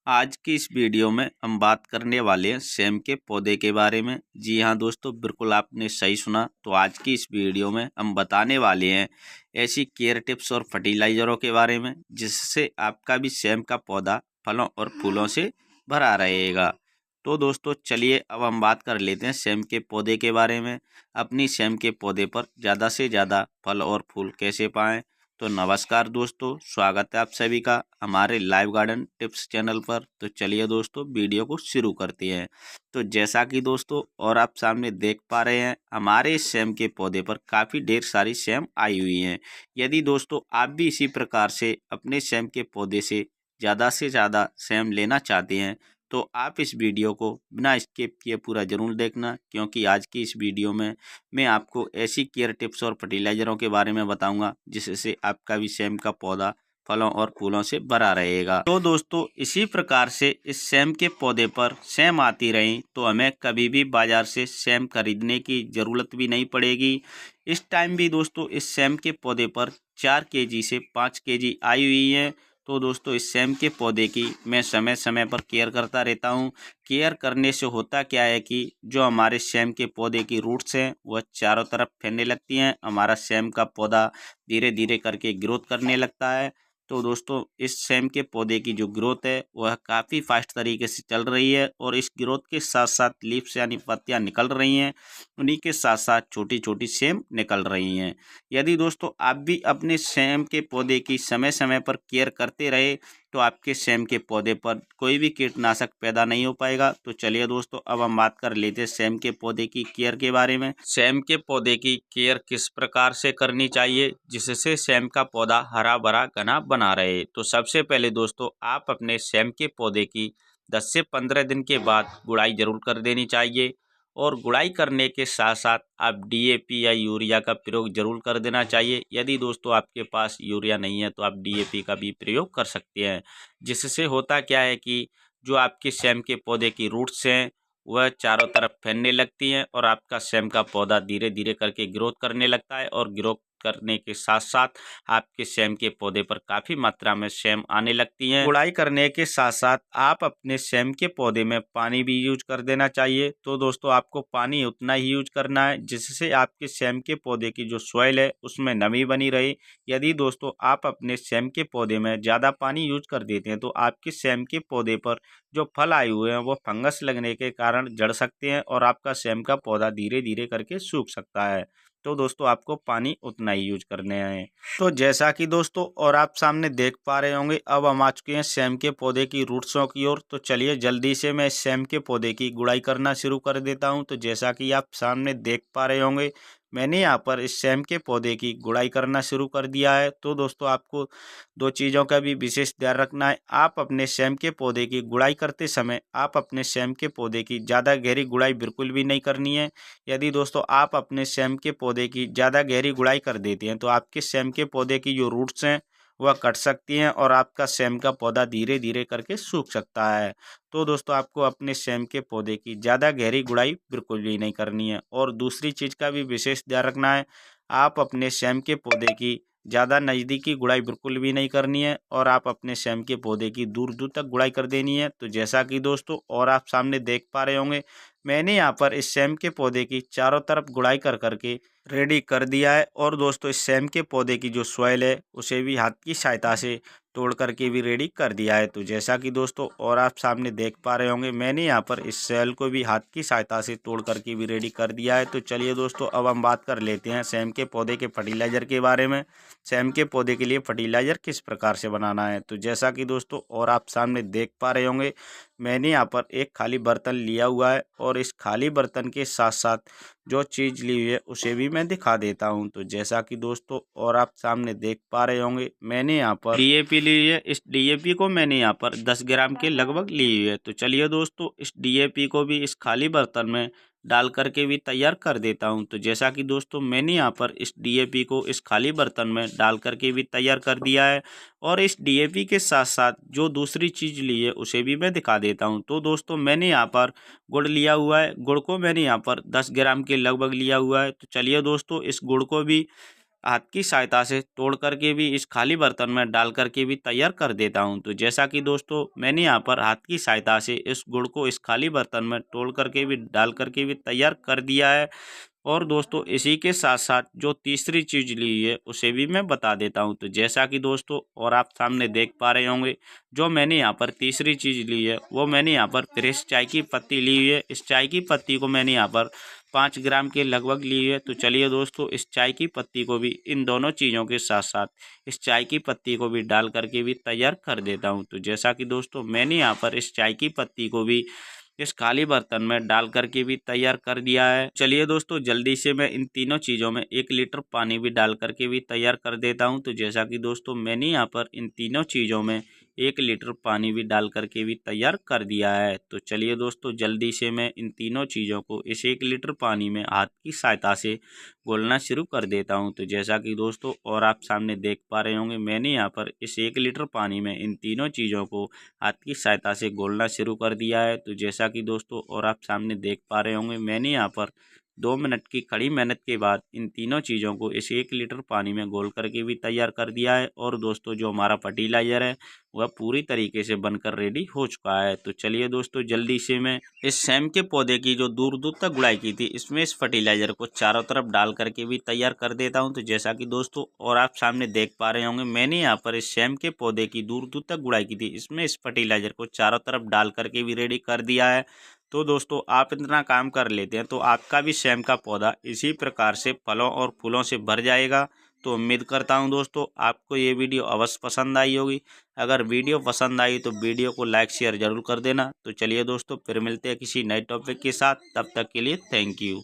आज की इस वीडियो में हम बात करने वाले हैं सेम के पौधे के बारे में। जी हाँ दोस्तों, बिल्कुल आपने सही सुना। तो आज की इस वीडियो में हम बताने वाले हैं ऐसी केयर टिप्स और फर्टिलाइजरों के बारे में जिससे आपका भी सेम का पौधा फलों और फूलों से भरा रहेगा। तो दोस्तों चलिए अब हम बात कर लेते हैं सेम के पौधे के बारे में। अपनी सेम के पौधे पर ज़्यादा से ज़्यादा फल और फूल कैसे पाएँ। तो नमस्कार दोस्तों, स्वागत है आप सभी का हमारे लाइव गार्डन टिप्स चैनल पर। तो चलिए दोस्तों वीडियो को शुरू करते हैं। तो जैसा कि दोस्तों और आप सामने देख पा रहे हैं, हमारे इस सेम के पौधे पर काफ़ी ढेर सारी सेम आई हुई हैं। यदि दोस्तों आप भी इसी प्रकार से अपने सेम के पौधे से ज़्यादा सेम लेना चाहते हैं तो आप इस वीडियो को बिना स्किप किए पूरा ज़रूर देखना, क्योंकि आज की इस वीडियो में मैं आपको ऐसी केयर टिप्स और फर्टिलाइजरों के बारे में बताऊंगा जिससे आपका भी सेम का पौधा फलों और फूलों से भरा रहेगा। तो दोस्तों इसी प्रकार से इस सेम के पौधे पर सेम आती रही तो हमें कभी भी बाजार से सेम खरीदने की ज़रूरत भी नहीं पड़ेगी। इस टाइम भी दोस्तों इस सेम के पौधे पर 4 केजी से 5 केजी आई हुई है। तो दोस्तों इस सेम के पौधे की मैं समय समय पर केयर करता रहता हूँ। केयर करने से होता क्या है कि जो हमारे सेम के पौधे की रूट्स हैं वह चारों तरफ फैलने लगती हैं। हमारा सेम का पौधा धीरे धीरे करके ग्रोथ करने लगता है। तो दोस्तों इस सेम के पौधे की जो ग्रोथ है वह काफ़ी फास्ट तरीके से चल रही है और इस ग्रोथ के साथ साथ लीव्स यानी पत्तियां निकल रही हैं, उन्हीं के साथ साथ छोटी छोटी सेम निकल रही हैं। यदि दोस्तों आप भी अपने सेम के पौधे की समय समय पर केयर करते रहे तो आपके सेम के पौधे पर कोई भी कीटनाशक पैदा नहीं हो पाएगा। तो चलिए दोस्तों अब हम बात कर लेते हैं सेम के पौधे की केयर के बारे में। सेम के पौधे की केयर किस प्रकार से करनी चाहिए जिससे सेम का पौधा हरा भरा घना बना रहे। तो सबसे पहले दोस्तों आप अपने सेम के पौधे की 10 से 15 दिन के बाद गुड़ाई जरूर कर देनी चाहिए और गुड़ाई करने के साथ साथ आप डीएपी या यूरिया का प्रयोग जरूर कर देना चाहिए। यदि दोस्तों आपके पास यूरिया नहीं है तो आप डीएपी का भी प्रयोग कर सकते हैं। जिससे होता क्या है कि जो आपके सेम के पौधे की रूट्स हैं वह चारों तरफ फैलने लगती हैं और आपका सेम का पौधा धीरे धीरे करके ग्रोथ करने लगता है और ग्रोथ करने के साथ साथ आपके सेम के पौधे पर काफ़ी मात्रा में सेम आने लगती हैं। गुड़ाई करने के साथ साथ आप अपने सेम के पौधे में पानी भी यूज कर देना चाहिए। तो दोस्तों आपको पानी उतना ही यूज करना है जिससे आपके सेम के पौधे की जो सॉइल है उसमें नमी बनी रहे। यदि दोस्तों आप अपने सेम के पौधे में ज़्यादा पानी यूज कर देते हैं तो आपके सेम के पौधे पर जो फल आए हुए हैं वो फंगस लगने के कारण जड़ सकते हैं और आपका सेम का पौधा धीरे धीरे करके सूख सकता है। तो दोस्तों आपको पानी उतना ही यूज करने हैं। तो जैसा कि दोस्तों और आप सामने देख पा रहे होंगे, अब हम आ चुके हैं सेम के पौधे की रूट्सों की ओर। तो चलिए जल्दी से मैं सेम के पौधे की गुड़ाई करना शुरू कर देता हूं। तो जैसा कि आप सामने देख पा रहे होंगे, मैंने यहाँ पर इस सेम के पौधे की गुड़ाई करना शुरू कर दिया है। तो दोस्तों आपको दो चीज़ों का भी विशेष ध्यान रखना है। आप अपने सेम के पौधे की गुड़ाई करते समय आप अपने सेम के पौधे की ज़्यादा गहरी गुड़ाई बिल्कुल भी नहीं करनी है। यदि दोस्तों आप अपने सेम के पौधे की ज़्यादा गहरी गुड़ाई कर देते हैं तो आपके सेम के पौधे की जो रूट्स हैं वह कट सकती हैं और आपका सेम का पौधा धीरे धीरे करके सूख सकता है। तो दोस्तों आपको अपने सेम के पौधे की ज़्यादा गहरी गुड़ाई बिल्कुल भी नहीं करनी है। और दूसरी चीज़ का भी विशेष ध्यान रखना है, आप अपने सेम के पौधे की ज़्यादा नज़दीकी गुड़ाई बिल्कुल भी नहीं करनी है और आप अपने सेम के पौधे की दूर दूर तक गुड़ाई कर देनी है। तो जैसा कि दोस्तों और आप सामने देख पा रहे होंगे, मैंने यहाँ पर इस सेम के पौधे की चारों तरफ गुड़ाई कर करके रेडी कर दिया है। और दोस्तों इस सेम के पौधे की जो सॉइल है उसे भी हाथ की सहायता से तोड़ करके भी रेडी कर दिया है। तो जैसा कि दोस्तों और आप सामने देख पा रहे होंगे, मैंने यहाँ पर इस सॉइल को भी हाथ की सहायता से तोड़ करके भी रेडी कर दिया है। तो चलिए दोस्तों अब हम बात कर लेते हैं सेम के पौधे के फर्टिलाइज़र के बारे में। सेम के पौधे के लिए फर्टिलाइज़र किस प्रकार से बनाना है। तो जैसा कि दोस्तों और आप सामने देख पा रहे होंगे, मैंने यहाँ पर एक खाली बर्तन लिया हुआ है और इस खाली बर्तन के साथ साथ जो चीज़ ली हुई है उसे भी मैं दिखा देता हूँ। तो जैसा कि दोस्तों और आप सामने देख पा रहे होंगे, मैंने यहाँ पर डीएपी ली है। इस डीएपी को मैंने यहाँ पर 10 ग्राम के लगभग ली हुई है। तो चलिए दोस्तों इस डीएपी को भी इस खाली बर्तन में डाल करके भी तैयार कर देता हूँ। तो जैसा कि दोस्तों मैंने यहाँ पर इस डीएपी को इस खाली बर्तन में डाल करके भी तैयार कर दिया है और इस डीएपी के साथ साथ जो दूसरी चीज़ ली है उसे भी मैं दिखा देता हूँ। तो दोस्तों मैंने यहाँ पर गुड़ लिया हुआ है। गुड़ को मैंने यहाँ पर 10 ग्राम के लगभग लिया हुआ है। तो चलिए दोस्तों इस गुड़ को भी हाथ की सहायता से तोड़ करके भी इस खाली बर्तन में डाल करके भी तैयार कर देता हूँ। तो जैसा कि दोस्तों मैंने यहाँ पर हाथ की सहायता से इस गुड़ को इस खाली बर्तन में तोड़ करके भी डाल करके भी तैयार कर दिया है। और दोस्तों इसी के साथ साथ जो तीसरी चीज़ ली है उसे भी मैं बता देता हूँ। तो जैसा कि दोस्तों और आप सामने देख पा रहे होंगे, जो मैंने यहाँ पर तीसरी चीज़ ली है वो मैंने यहाँ पर फ्रेश चाय की पत्ती ली हुई है। इस चाय की पत्ती को मैंने यहाँ पर 5 ग्राम के लगभग ली है। तो चलिए दोस्तों इस चाय की पत्ती को भी इन दोनों चीज़ों के साथ साथ इस चाय की पत्ती को भी डाल करके भी तैयार कर देता हूँ। तो जैसा कि दोस्तों मैंने यहाँ पर इस चाय की पत्ती को भी इस खाली बर्तन में डाल करके भी तैयार कर दिया है। चलिए दोस्तों जल्दी से मैं इन तीनों चीज़ों में 1 लीटर पानी भी डाल करके भी तैयार कर देता हूं। तो जैसा कि दोस्तों मैंने यहाँ पर इन तीनों चीज़ों में 1 लीटर पानी भी डाल करके भी तैयार कर दिया है। तो चलिए दोस्तों जल्दी से मैं इन तीनों चीज़ों को इस 1 लीटर पानी में हाथ की सहायता से घोलना शुरू कर देता हूँ। तो जैसा कि दोस्तों और आप सामने देख पा रहे होंगे, मैंने यहाँ पर इस 1 लीटर पानी में इन तीनों चीज़ों को हाथ की सहायता से घोलना शुरू कर दिया है। तो जैसा कि दोस्तों और आप सामने देख पा रहे होंगे, मैंने यहाँ पर 2 मिनट की कड़ी मेहनत के बाद इन तीनों चीज़ों को इस 1 लीटर पानी में घोल करके भी तैयार कर दिया है। और दोस्तों जो हमारा फर्टिलाइज़र है वह पूरी तरीके से बनकर रेडी हो चुका है। तो चलिए दोस्तों जल्दी से मैं इस सेम के पौधे की जो दूर दूर तक गुड़ाई की थी इसमें इस फर्टिलाइज़र को चारों तरफ डाल करके भी तैयार कर देता हूँ। तो जैसा कि दोस्तों और आप सामने देख पा रहे होंगे, मैंने यहाँ पर इस सेम के पौधे की दूर दूर तक गुड़ाई की थी, इसमें इस फर्टिलाइज़र को चारों तरफ डाल करके भी रेडी कर दिया है। तो दोस्तों आप इतना काम कर लेते हैं तो आपका भी सेम का पौधा इसी प्रकार से फलों और फूलों से भर जाएगा। तो उम्मीद करता हूं दोस्तों आपको ये वीडियो अवश्य पसंद आई होगी। अगर वीडियो पसंद आई तो वीडियो को लाइक शेयर जरूर कर देना। तो चलिए दोस्तों फिर मिलते हैं किसी नए टॉपिक के साथ, तब तक के लिए थैंक यू।